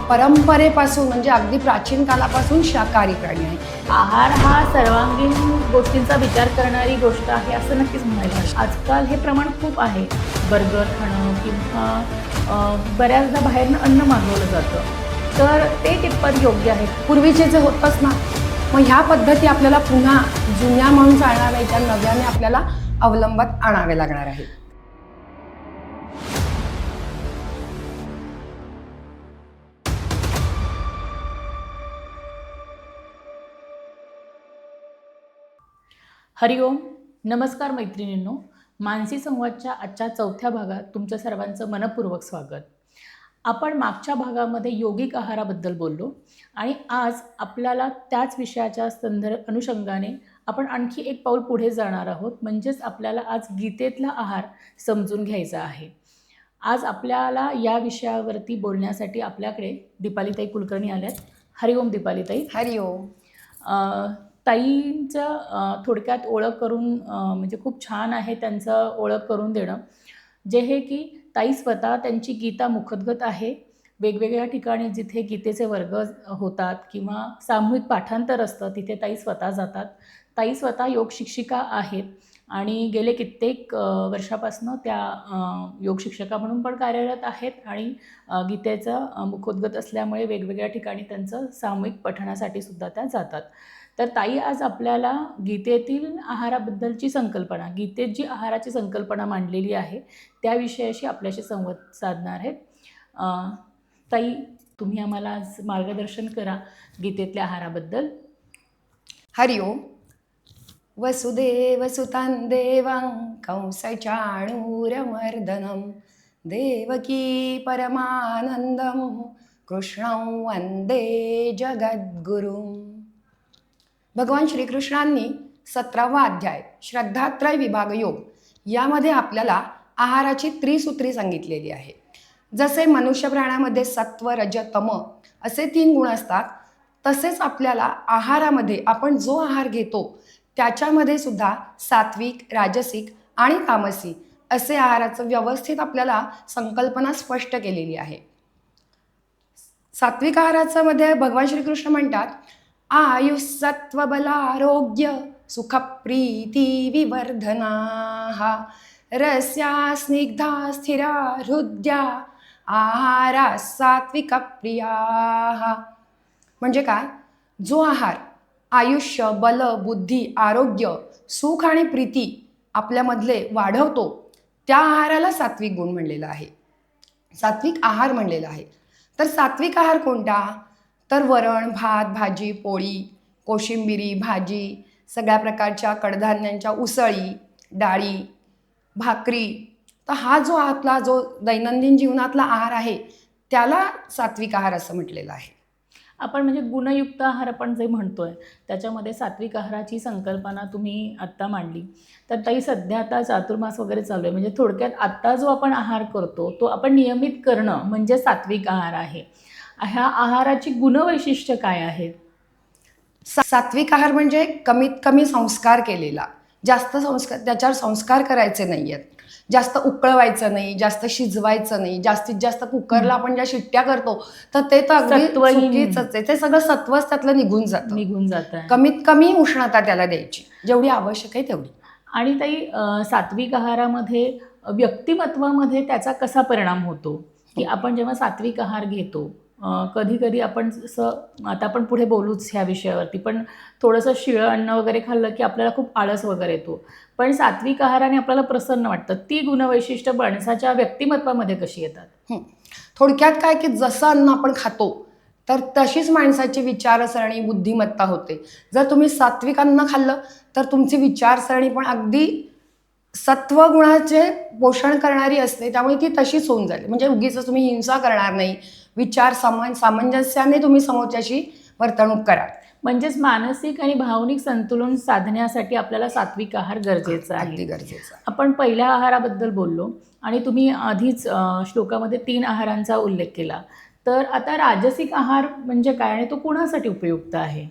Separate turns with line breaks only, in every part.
परंपरेपासून म्हणजे अगदी प्राचीन कालापासून शाकाहारी प्राणी आहे.
आहार हा सर्वांगीण गोष्टींचा विचार करणारी गोष्ट आहे असं नक्कीच म्हणायला हवं. आजकाल हे प्रमाण खूप आहे. बर्गर खाणं किंवा बऱ्याचदा बाहेरनं अन्न मागवलं जातं, तर ते कितपत योग्य आहे?
पूर्वीचे जे होतंच ना, मग ह्या पद्धती आपल्याला पुन्हा जुन्या म्हणून चालणार नाही, त्या नव्याने आपल्याला अवलंबात आणावे लागणार आहे.
हरिओम. नमस्कार मैत्रिणींनो. मानसी संवादच्या आजच्या 4थ्या भागात तुमचं सर्वांचं मनपूर्वक स्वागत. आपण मागच्या भागामध्ये योगिक आहाराबद्दल बोललो आणि आज आपल्याला त्याच विषयाच्या अनुषंगाने आपण आणखी एक पाऊल पुढे जाणार आहोत. म्हणजेच आपल्याला आज गीतेतला आहार समजून घ्यायचा आहे. आज आपल्याला या विषयावरती बोलण्यासाठी आपल्याकडे दीपालीताई कुलकर्णी आल्यात. हरिओम दीपालीताई.
हरिओम.
ताईंचं थोडक्यात ओळख करून म्हणजे खूप छान आहे त्यांचं ओळख करून देणं, जे हे की ताई स्वतः त्यांची गीता मुखोद्गत आहे. वेगवेगळ्या ठिकाणी जिथे गीतेचे वर्ग होतात किंवा सामूहिक पाठांतर असतं तिथे ताई स्वतः जातात. ताई स्वतः योग शिक्षिका आहेत आणि गेले कित्येक वर्षापासून त्या योग शिक्षिका म्हणून पण कार्यरत आहेत आणि गीतेचं मुखोद्गत असल्यामुळे वेगवेगळ्या ठिकाणी त्यांचं सामूहिक पठणासाठी सुद्धा त्या जातात. तर ताई आज आपल्याला गीतेतील आहाराबद्दलची संकल्पना, गीतेत जी आहाराची संकल्पना मांडलेली आहे त्या विषयाशी आपल्याशी संवाद साधणार आहेत. ताई, तुम्ही आम्हाला आज मार्गदर्शन करा गीतेतल्या आहाराबद्दल.
हरिओम. वसुदेवसुतं देवं कंसचाणूरमर्दनं देवकी परमानंदं कृष्णं वंदे जगद्गुरुं. भगवान श्रीकृष्णांनी 17वा अध्याय श्रद्धात्रय विभाग योग यामध्ये आपल्याला आहाराची त्रिसूत्री सांगितलेली आहे. जसे मनुष्य प्राण्यामध्ये सत्व रज तम असे 3 गुण असतात, तसेच आपल्याला आहारामध्ये आपण जो आहार घेतो त्याच्यामध्ये सुद्धा सात्विक, राजसिक आणि तामसी असे आहाराचं व्यवस्थित आपल्याला संकल्पना स्पष्ट केलेली आहे. सात्विक आहाराचं मध्ये भगवान श्रीकृष्ण म्हणतात, आयुष्सत्व बलारोग्य सुखप्रीती विवर्धनाः रस्या स्निग्धा स्थिरा हृद्या आहारा सात्विक प्रियाः. म्हणजे काय? जो आहार आयुष्य, बल, बुद्धी, आरोग्य, सुख आणि प्रीती आपल्यामधले वाढवतो त्या आहाराला सात्विक गुण म्हणलेला आहे, सात्विक आहार म्हणलेला आहे. तर सात्विक आहार कोणता? तर वरण, भात, भाजी, पोळी, कोशिंबिरी, भाजी, सगळ्या प्रकारच्या कडधान्यांच्या उसळी, डाळी, भाकरी. तर हा जो आपला जो दैनंदिन जीवनातला आहार आहे त्याला सात्विक आहार असं म्हटलेलं आहे.
आपण म्हणजे गुणयुक्त आहार आपण जे म्हणतोय त्याच्यामध्ये सात्विक आहाराची संकल्पना तुम्ही आत्ता मांडली. तर ताई, सध्या आता चातुर्मास वगैरे चालू आहे, म्हणजे थोडक्यात आत्ता जो आपण आहार करतो तो आपण नियमित करणं म्हणजे सात्विक आहार आहे. ह्या आहाराची गुणवैशिष्ट्य काय आहेत?
सात्विक आहार म्हणजे कमीत कमी संस्कार केलेला, जास्त संस्कार त्याच्यावर संस्कार करायचे नाही आहेत, जास्त उकळवायचं नाही, जास्त शिजवायचं नाही, जास्तीत जास्त कुकरला आपण ज्या शिट्ट्या करतो तर ते तर अगदी चुकीचंच आहे. ते सगळं सत्वच त्यातलं निघून जातं. कमीत कमी उष्णता त्याला द्यायची, जेवढी आवश्यक आहे तेवढी.
आणि ताई, सात्विक आहारामध्ये व्यक्तिमत्वामध्ये त्याचा कसा परिणाम होतो की आपण जेव्हा सात्विक आहार घेतो, कधी कधी आपण जसं आता आपण पुढे बोलूच ह्या विषयावरती, पण थोडंसं शिळं अन्न वगैरे खाल्लं की आपल्याला खूप आळस वगैरे येतो, पण सात्विक आहाराने आपल्याला प्रसन्न वाटतं. ती गुणवैशिष्ट्य माणसाच्या व्यक्तिमत्वामध्ये कशी येतात?
थोडक्यात काय की जसं अन्न आपण खातो तर तशीच माणसाची विचारसरणी, बुद्धिमत्ता होते. जर तुम्ही सात्विक अन्न खाल्लं तर तुमची विचारसरणी पण अगदी सत्वगुणाचे पोषण करणारी असते, त्यामुळे ती तशीच होऊन जाईल. म्हणजे उगीच तुम्ही हिंसा करणार नाही, विचार सामंजस्याने तुम्ही समोरच्याशी वर्तणूक करा.
म्हणजेच मानसिक आणि भावनिक संतुलन साधण्यासाठी आपल्याला सात्विक आहार गरजेचा आहे.
अगदी गरजेचा.
आपण पहिल्या आहाराबद्दल बोललो आणि तुम्ही आधीच श्लोकामध्ये 3 आहारांचा उल्लेख केला. तर आता राजसिक आहार म्हणजे काय आणि तो कुणासाठी उपयुक्त आहे?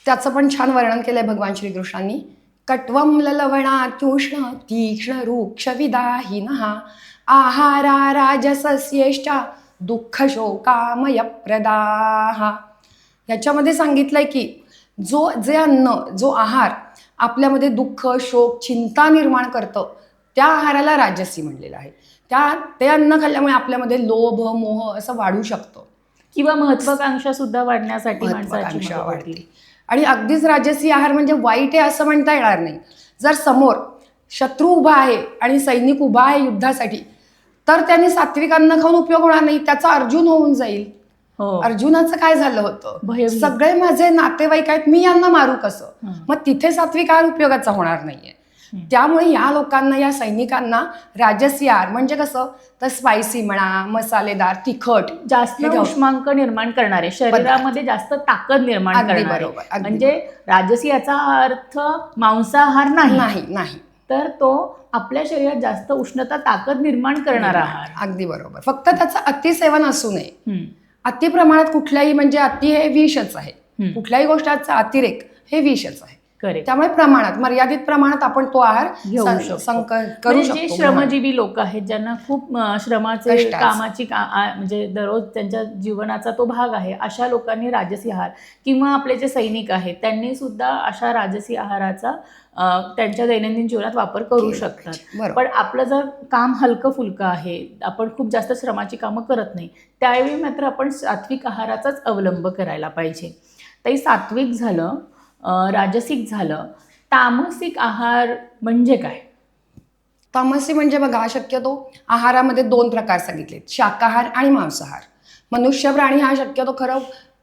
त्याचं पण छान वर्णन केलंय भगवान श्रीकृष्णांनी. कट्वं ललवणात्युष्ण तीक्ष्ण रूक्ष विदाहिनः आहारा राजसस्येष्टा दुःख शोकामय प्रदाः. याच्यामध्ये सांगितलंय की जे अन्न, जो आहार आपल्यामध्ये दुःख, शोक, चिंता निर्माण करतं, त्या आहाराला राजसी म्हणलेलं आहे. ते अन्न खाल्ल्यामुळे आपल्यामध्ये लोभ, मोह असं वाढू शकतं
किंवा महत्वाकांक्षा सुद्धा वाढण्यासाठी माणसाची
महत्वाकांक्षा
मदत
वाढते.
होती.
आणि अगदीच राजसी आहार म्हणजे वाईट आहे असं म्हणता येणार नाही. जर समोर शत्रू उभा आहे आणि सैनिक उभा आहे युद्धासाठी, तर त्यांनी सात्विक अन्न खाऊन उपयोग होणार नाही, त्याचा अर्जुन होऊन जाईल.
हो,
अर्जुनाचं काय झालं होतं,
भयभीत.
सगळे माझे नातेवाईक आहेत, मी यांना मारू कसं,
हं.
मग तिथे सात्विक आहार उपयोगाचा होणार नाहीये. त्यामुळे या लोकांना, या सैनिकांना राजसी आहार म्हणजे कसं, तर स्पायसी म्हणा, मसालेदार, तिखट,
जास्त
हे घेऊन-
उष्मांक निर्माण करणारे, शरीरामध्ये जास्त ताकद निर्माण
अगदी
करणारे,
बरोबर, अगदी
म्हणजे राजसी याचा अर्थ मांसाहार नाही,
नाही नाही
तर तो आपल्या शरीरात जास्त उष्णता, ताकद निर्माण करणारा आहार.
अगदी बरोबर. फक्त त्याचं अतिसेवन असू नये.
हम्म.
अति प्रमाणात कुठल्याही, म्हणजे अति हे विषच आहे.
हम्म.
कुठल्याही गोष्टीचा अतिरेक हे विषच आहे.
करेक्ट.
त्यामुळे प्रमाणात, मर्यादित प्रमाणात आपण तो आहार
घेऊ शकतो.
करू
म्हणजे जे
शकतो.
श्रमजीवी लोक आहेत, ज्यांना खूप श्रमाचे,
कष्टाचं.
कामाची म्हणजे दररोज त्यांच्या जीवनाचा तो भाग आहे, अशा लोकांनी राजसी आहार, किंवा आपले जे सैनिक आहेत त्यांनी सुद्धा अशा राजसी आहाराचा त्यांच्या दैनंदिन जीवनात वापर करू शकतात.
बरोबर.
पण आपलं जर काम हलकं फुलकं आहे, आपण खूप जास्त श्रमाची कामं करत नाही, त्यावेळी मात्र आपण सात्विक आहाराचाच अवलंब करायला पाहिजे. तरी सात्विक झालं, राजसिक झालं, तामसिक आहार म्हणजे काय?
तामसी म्हणजे बघा, शक्यतो आहारामध्ये 2 प्रकार सांगितलेत, शाकाहार आणि मांसाहार. मनुष्य प्राणी हा शक्यतो खरं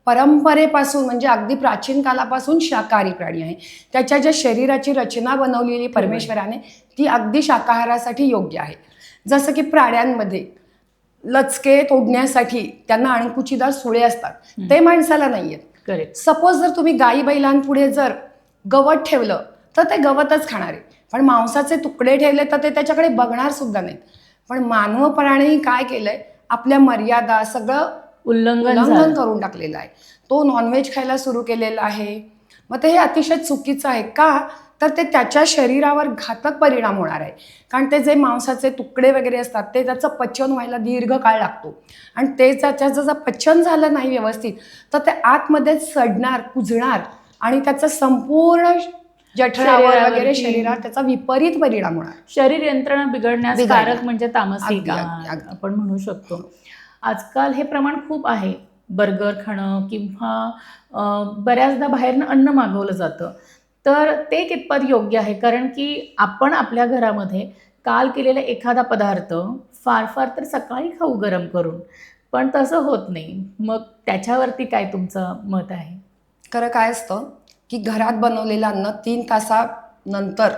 परंपरेपासून, म्हणजे अगदी प्राचीन कालापासून शाकाहारी प्राणी आहे. त्याच्या ज्या शरीराची रचना बनवलेली परमेश्वराने, ती अगदी शाकाहारासाठी योग्य आहे. जसं की प्राण्यांमध्ये लचके तोडण्यासाठी त्यांना अणकुचीदार सुळे असतात, ते माणसाला नाही आहेत.
करेक्ट.
सपोज जर तुम्ही गाई बैलांपुढे जर गवत ठेवलं तर ते गवतच खाणार आहे, पण मांसाचे तुकडे ठेवले तर ते त्याच्याकडे बघणार सुद्धा नाहीत. पण मानव प्राणी काय केलंय, आपल्या मर्यादा सगळं उल्लंघन करून टाकलेलं आहे. तो नॉनव्हेज खायला सुरू केलेला आहे. मग ते हे अतिशय चुकीचं आहे. का तर ते त्याच्या शरीरावर घातक परिणाम होणार आहे. कारण ते जे मांसाचे तुकडे वगैरे असतात, ते त्याचं पचन व्हायला दीर्घ काळ लागतो, आणि ते त्याचं जर पचन झालं नाही व्यवस्थित, तर ते आतमध्ये सडणार, कुजणार, आणि त्याचं संपूर्ण जठरावर वगैरे शरीरात त्याचा विपरीत परिणाम होणार.
शरीर यंत्रणा बिघडण्यास कारक म्हणजे तामसिक
अगदी, अगदी.
आपण म्हणू शकतो. आजकाल हे प्रमाण खूप आहे, बर्गर खाणं किंवा बऱ्याचदा बाहेरनं अन्न मागवलं जातं, तर ते कितपत योग्य आहे? कारण की आपण आपल्या घरामध्ये काल केलेला एखादा पदार्थ फार फार तर सकाळी खाऊ गरम करून, पण तसं होत नाही. मग त्याच्यावरती काय तुमचं मत आहे?
खरं काय असतं की घरात बनवलेलं अन्न 3 तासानंतर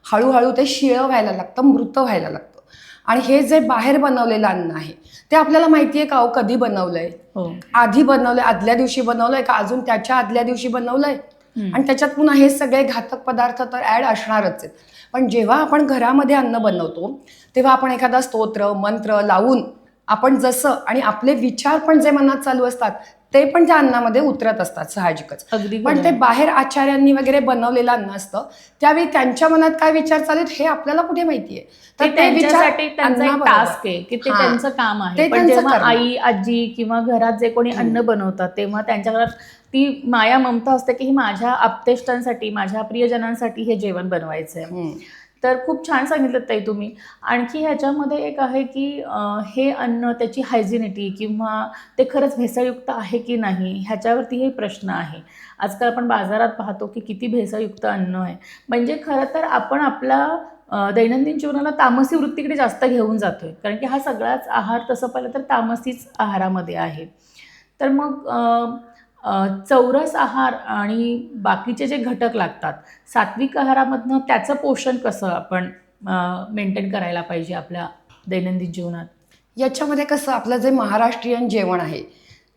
हळूहळू ते शिळं व्हायला लागतं, मृत व्हायला लागतं. आणि हे जे बाहेर बनवलेलं अन्न आहे, ते आपल्याला माहिती आहे का हो कधी बनवलंय?
हो.
आधी बनवलंय, आदल्या दिवशी बनवलंय का अजून त्याच्या आदल्या दिवशी बनवलंय? आणि त्याच्यात पुन्हा हे सगळे घातक पदार्थ तर ॲड असणारच आहेत. पण जेव्हा आपण घरामध्ये अन्न बनवतो, तेव्हा आपण एखादा स्तोत्र, मंत्र लावून आपण जसं, आणि आपले विचार पण जे मनात चालू असतात ते पण त्या अन्नामध्ये उतरत असतात साहजिकच.
अगदी
पण ते बाहेर आचार्यांनी वगैरे बनवलेलं अन्न असतं, त्यावेळी त्यांच्या मनात काय विचार चालू आहेत हे आपल्याला कुठे माहितीये?
तर त्यांच्यासाठी त्यांचा एक टास्क आहे की ते त्यांचं काम आहे. पण जेव्हा आई, आजी किंवा घरात जे कोणी अन्न बनवतात, तेव्हा त्यांच्या घरात ती माया, ममता असते की ही माझ्या आप्तेष्टांसाठी, माझ्या प्रियजनांसाठी हे जेवण बनवायचं आहे. तर खूप छान सांगितलं ताई तुम्ही. आणखी ह्याच्यामध्ये एक आहे की हे अन्न, त्याची हायजिनिटी किंवा ते खरंच भेसळयुक्त आहे की नाही, ह्याच्यावरतीही प्रश्न आहे. आजकाल आपण बाजारात पाहतो की किती भेसळयुक्त अन्न आहे. म्हणजे खरं तर आपण आपला दैनंदिन जीवनाला तामसी वृत्तीकडे जास्त घेऊन जातोय, कारण की हा सगळाच आहार तसं पाहिलं तर तामसीच आहारामध्ये आहे. तर मग चौरस आहार आणि बाकीचे जे घटक लागतात सात्विक आहारामधनं, त्याचं पोषण कसं आपण मेंटेन करायला पाहिजे आपल्या दैनंदिन जीवनात?
याच्यामध्ये कसं, आपलं जे महाराष्ट्रीयन जेवण आहे,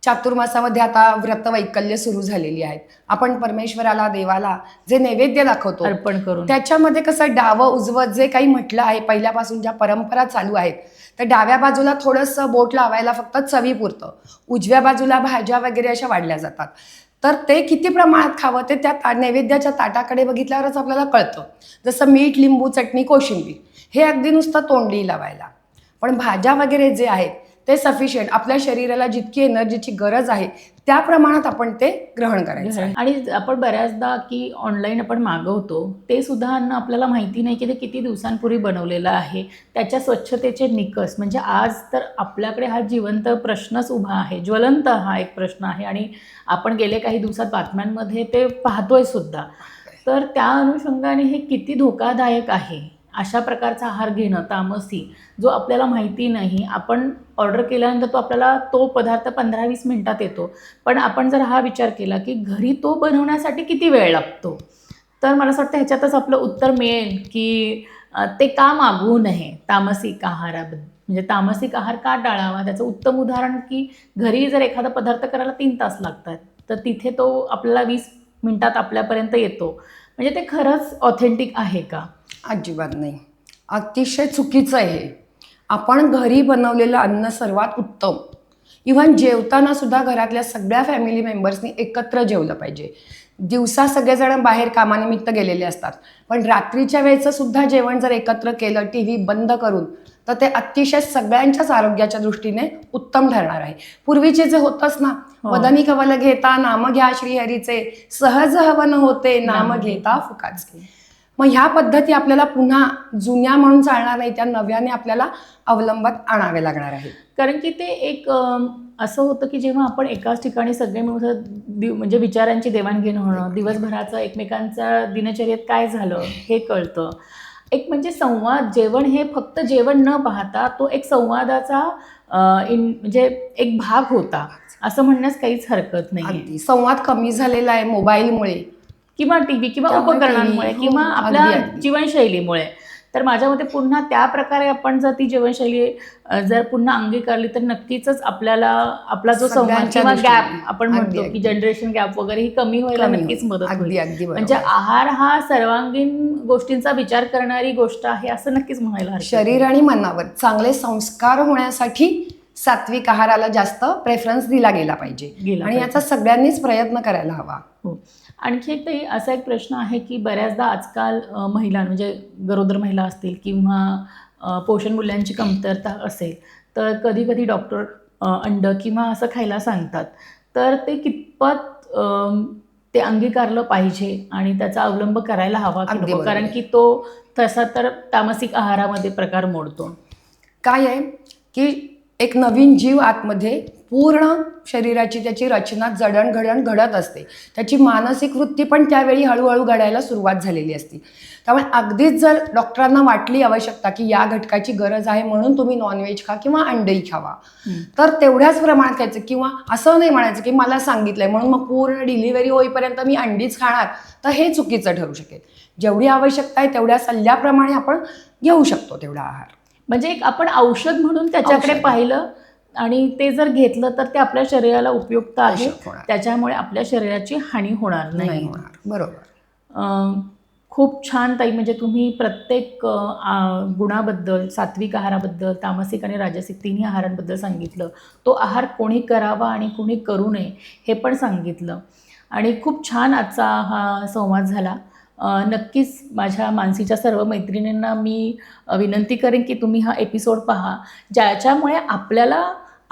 चातुर्मासामध्ये आता व्रतवैकल्य सुरू झालेली आहेत. आपण परमेश्वराला, देवाला जे नैवेद्य दाखवतो
अर्पण करून,
त्याच्यामध्ये कसं डावं उजवं जे काही म्हटलं आहे, पहिल्यापासून ज्या परंपरा चालू आहेत, तर डाव्या बाजूला थोडंसं बोट लावायला फक्त चवीपुरतं, उजव्या बाजूला भाज्या वगैरे अशा वाढल्या जातात. तर ते किती प्रमाणात खावं ते त्या नैवेद्याच्या ताटाकडे बघितल्यावरच आपल्याला कळतं. जसं मीठ, लिंबू, चटणी, कोशिंबीर हे अगदी नुसतं तोंडी लावायला. पण भाज्या वगैरे जे आहेत ते सफिशियंट, आपल्या शरीराला जितकी एनर्जीची गरज आहे त्या प्रमाणात आपण ते ग्रहण करायचं आहे.
आणि आपण बऱ्याचदा की ऑनलाईन आपण मागवतो ते सुद्धा अन्न आपल्याला माहिती नाही की ते किती दिवसांपूर्वी बनवलेलं आहे, त्याच्या स्वच्छतेचे निकष. म्हणजे आज तर आपल्याकडे हा जिवंत प्रश्नच उभा आहे, ज्वलंत हा एक प्रश्न आहे आणि आपण गेले काही दिवसात बातम्यांमध्ये ते पाहतोय सुद्धा. तर त्या अनुषंगाने हे किती धोकादायक आहे अशा प्रकारचा आहार घेणं, तामसी, जो आपल्याला माहिती नाही. आपण ऑर्डर केल्यानंतर तो पदार्थ 15-20 मिनिटात येतो. पण आपण जर हा विचार केला की घरी तो बनवण्यासाठी किती वेळ लागतो, तर मला असं वाटतं ह्याच्यातच आपलं उत्तर मिळेल की ते का मागवू नये तामसिक आहाराबद्दल. म्हणजे तामसिक आहार का टाळावा, त्याचं उत्तम उदाहरण की घरी जर एखादा पदार्थ करायला 3 तास लागतात, तर तिथे तो आपल्याला 20 मिनिटात आपल्यापर्यंत येतो. म्हणजे ते खरंच ऑथेंटिक आहे का?
अजिबात नाही, अतिशय चुकीचं आहे हे. आपण घरी बनवलेलं अन्न सर्वात उत्तम. इव्हन जेवताना सुद्धा घरातल्या सगळ्या फॅमिली मेंबर्सनी एकत्र जेवलं पाहिजे. दिवसा सगळेजण बाहेर कामानिमित्त गेलेले असतात, पण रात्रीच्या वेळेचं सुद्धा जेवण जर एकत्र केलं टी व्ही बंद करून, तर ते अतिशय सगळ्यांच्याच आरोग्याच्या दृष्टीने उत्तम ठरणार आहे. पूर्वीचे जे होतंच ना, वदनी कवल घेता नाम घ्या श्रीहरीचे, सहज हवन होते नाम घेता फुकाचे. मग ह्या पद्धती आपल्याला पुन्हा जुन्या म्हणून चालणार नाही, त्या नव्याने आपल्याला अवलंबात आणावे लागणार आहे.
कारण की ते एक असं होतं की जेव्हा आपण एकाच ठिकाणी सगळे मिळून म्हणजे विचारांची देवाणघेवाण होणं, दिवसभराचं एकमेकांच्या दिनचर्येत काय झालं हे कळतं. एक म्हणजे संवाद, जेवण हे फक्त जेवण न पाहता तो एक संवादाचा म्हणजे एक भाग होता असं म्हणण्यास काहीच हरकत नाही.
अगदी संवाद कमी झालेला आहे मोबाईलमुळे
किंवा टीव्ही किंवा
त्यामुळे
उपकरणांमुळे
TV,
किंवा
हो,
आपल्या
अगदी.
जीवनशैलीमुळे. तर माझ्या मते पुन्हा त्या प्रकारे आपण जर ती जीवनशैली जर पुन्हा अंगीकारली तर नक्कीच आपल्याला आपला जो संवाद
सगळ्यांच्या
किंवा
दृष्टीने.
गॅप आपण
अगदी,
म्हणतो की
अगदी.
जनरेशन गॅप वगैरे ही कमी व्हायला
कमी
नक्कीच
होईल.
मदत
अगदी
होईल.
अगदी बरोबर.
म्हणजे आहार हा सर्वांगीण गोष्टींचा विचार करणारी गोष्ट आहे असं नक्कीच म्हणायला हरकत नाही.
शरीर आणि मनावर चांगले संस्कार होण्यासाठी सात्विक आहाराला जास्त प्रेफरन्स दिला गेला पाहिजे आणि याचा सगळ्यांनीच प्रयत्न करायला हवा.
हो. आणखी एक ताई असा एक प्रश्न आहे की बऱ्याचदा आजकाल महिला म्हणजे गरोदर महिला असतील किंवा पोषण मूल्यांची कमतरता असेल तर कधी कधी डॉक्टर अंड किंवा असं खायला सांगतात. तर ते कितपत ते अंगीकारलं पाहिजे आणि त्याचा अवलंब करायला हवा की
अगदी
नको?
बरोबर.
कारण की तो तसा तर तामसिक आहारामध्ये प्रकार मोडतो.
काय आहे की एक नवीन जीव आतमध्ये पूर्ण शरीराची त्याची रचना जडणघडण घडत असते, त्याची मानसिक वृत्ती पण त्यावेळी हळूहळू घडायला सुरुवात झालेली असते. त्यामुळे अगदीच जर डॉक्टरांना वाटली आवश्यकता की या घटकाची गरज आहे म्हणून तुम्ही नॉनव्हेज खा किंवा अंडही खावा, तर तेवढ्याच प्रमाणात खायचं. किंवा असं नाही म्हणायचं की मला सांगितलंय म्हणून मग पूर्ण डिलिव्हरी होईपर्यंत मी अंडीच खाणार, तर हे चुकीचं ठरू शकेल. जेवढी आवश्यकता आहे तेवढ्या सल्ल्याप्रमाणे आपण घेऊ शकतो तेवढा आहार.
म्हणजे एक आपण औषध म्हणून त्याच्याकडे
औषध.
पाहिलं आणि ते जर घेतलं तर ते आपल्या शरीराला उपयुक्त आहे,
आवश्यक होणार.
त्याच्यामुळे आपल्या शरीराची हानी होणार नाही.
होणार. बरोबर.
खूप छान ताई. म्हणजे तुम्ही प्रत्येक गुणाबद्दल, सात्विक आहाराबद्दल, तामसिक आणि राजसिक तिन्ही आहारांबद्दल सांगितलं. तो आहार कोणी करावा आणि कोणी करू नये हे पण सांगितलं आणि खूप छान आजचा हा संवाद झाला. नक्कीच माझ्या मानसीच्या सर्व मैत्रिणींना मी विनंती करेन की तुम्ही हा एपिसोड पहा, ज्याच्यामुळे आपल्याला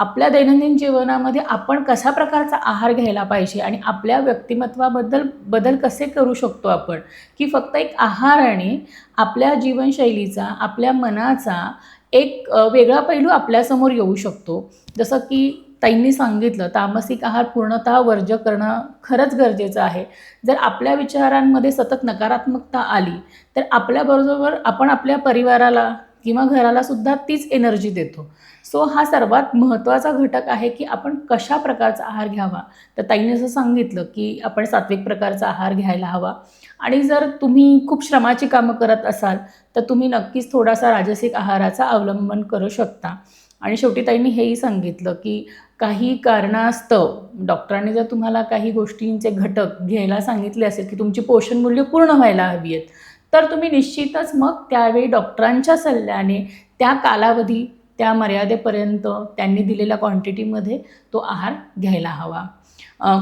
आपल्या दैनंदिन जीवनामध्ये आपण कशा प्रकारचा आहार घ्यायला पाहिजे आणि आपल्या व्यक्तिमत्वाबद्दल बदल कसे करू शकतो आपण, की फक्त एक आहाराने आपल्या जीवनशैलीचा, आपल्या मनाचा एक वेगळा पैलू आपल्यासमोर येऊ शकतो. जसं की ताईंनी सांगितलं, तामसिक आहार पूर्णतः वर्ज्य करणं खरंच गरजेचं आहे. जर आपल्या विचारांमध्ये सतत नकारात्मकता आली तर आपल्याबरोबर आपण आपल्या परिवाराला किंवा घराला सुद्धा तीच एनर्जी देतो. सो हा सर्वात महत्त्वाचा घटक आहे की आपण कशा प्रकारचा आहार घ्यावा. तर ताईने असं सांगितलं की आपण सात्विक प्रकारचा आहार घ्यायला हवा आणि जर तुम्ही खूप श्रमाची कामं करत असाल तर तुम्ही नक्कीच थोडासा राजसिक आहाराचा अवलंबन करू शकता. आणि शेवटी ताईंनी हेही सांगितलं की काही कारणास्तव डॉक्टरांनी जर तुम्हाला काही गोष्टींचे घटक घ्यायला सांगितले असेल की तुमची पोषण मूल्य पूर्ण व्हायला हवी आहेत, तर तुम्ही निश्चितच मग त्यावेळी डॉक्टरांच्या सल्ल्याने त्या कालावधी, त्या मर्यादेपर्यंत त्यांनी दिलेल्या क्वांटिटीमध्ये तो आहार घ्यायला हवा.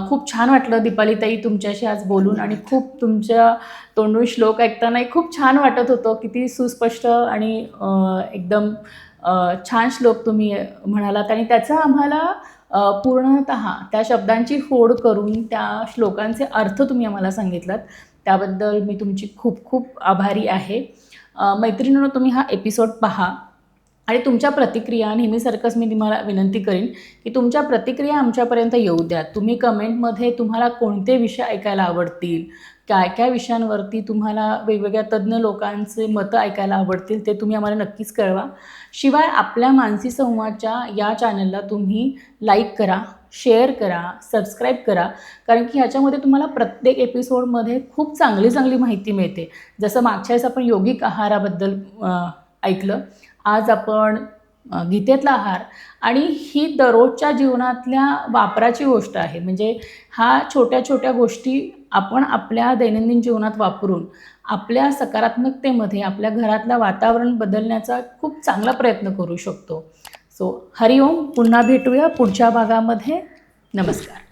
खूप छान वाटलं दीपालीताई तुमच्याशी आज बोलून आणि खूप तुमच्या तोंडून श्लोक ऐकतानाही खूप छान वाटत होतं. किती सुस्पष्ट आणि एकदम छान श्लोक तुम्ही म्हणालात आणि त्याचा आम्हाला पूर्णतः त्या शब्दांची फोड करून त्या श्लोकांचे अर्थ तुम्ही आम्हाला सांगितलात. त्याबद्दल मी तुमची खूप खूप आभारी आहे. मैत्रिणींनो, तुम्ही हा एपिसोड पहा आणि तुमच्या प्रतिक्रिया नेहमीसारखंच मी तुम्हाला विनंती करीन की तुमच्या प्रतिक्रिया आमच्यापर्यंत येऊ द्या. तुम्ही कमेंटमध्ये तुम्हाला कोणते विषय ऐकायला आवडतील, काय काय विषयांवरती तुम्हाला वेगवेगळ्या तज्ज्ञ लोकांचे मतं ऐकायला आवडतील ते तुम्ही आम्हाला नक्कीच कळवा. शिवाय आपल्या मानसी संवादच्या या चॅनलला तुम्ही लाईक करा, शेअर करा, सबस्क्राईब करा, कारण की ह्याच्यामध्ये तुम्हाला प्रत्येक एपिसोडमध्ये खूप चांगली चांगली माहिती मिळते. जसं मागच्या वेळेस आपण योगिक आहाराबद्दल ऐकलं, आज आपण गीतेतला आहार, आणि ही दररोजच्या जीवनातल्या वापराची गोष्ट आहे. म्हणजे हा छोट्या छोट्या गोष्टी आपण आपल्या दैनंदिन जीवनात वापरून आपल्या सकारात्मकतेमध्ये आपल्या घरातलं वातावरण बदलण्याचा खूप चांगला प्रयत्न करू शकतो. सो हरिओम. पुन्हा भेटूया पुढच्या भागामध्ये. नमस्कार.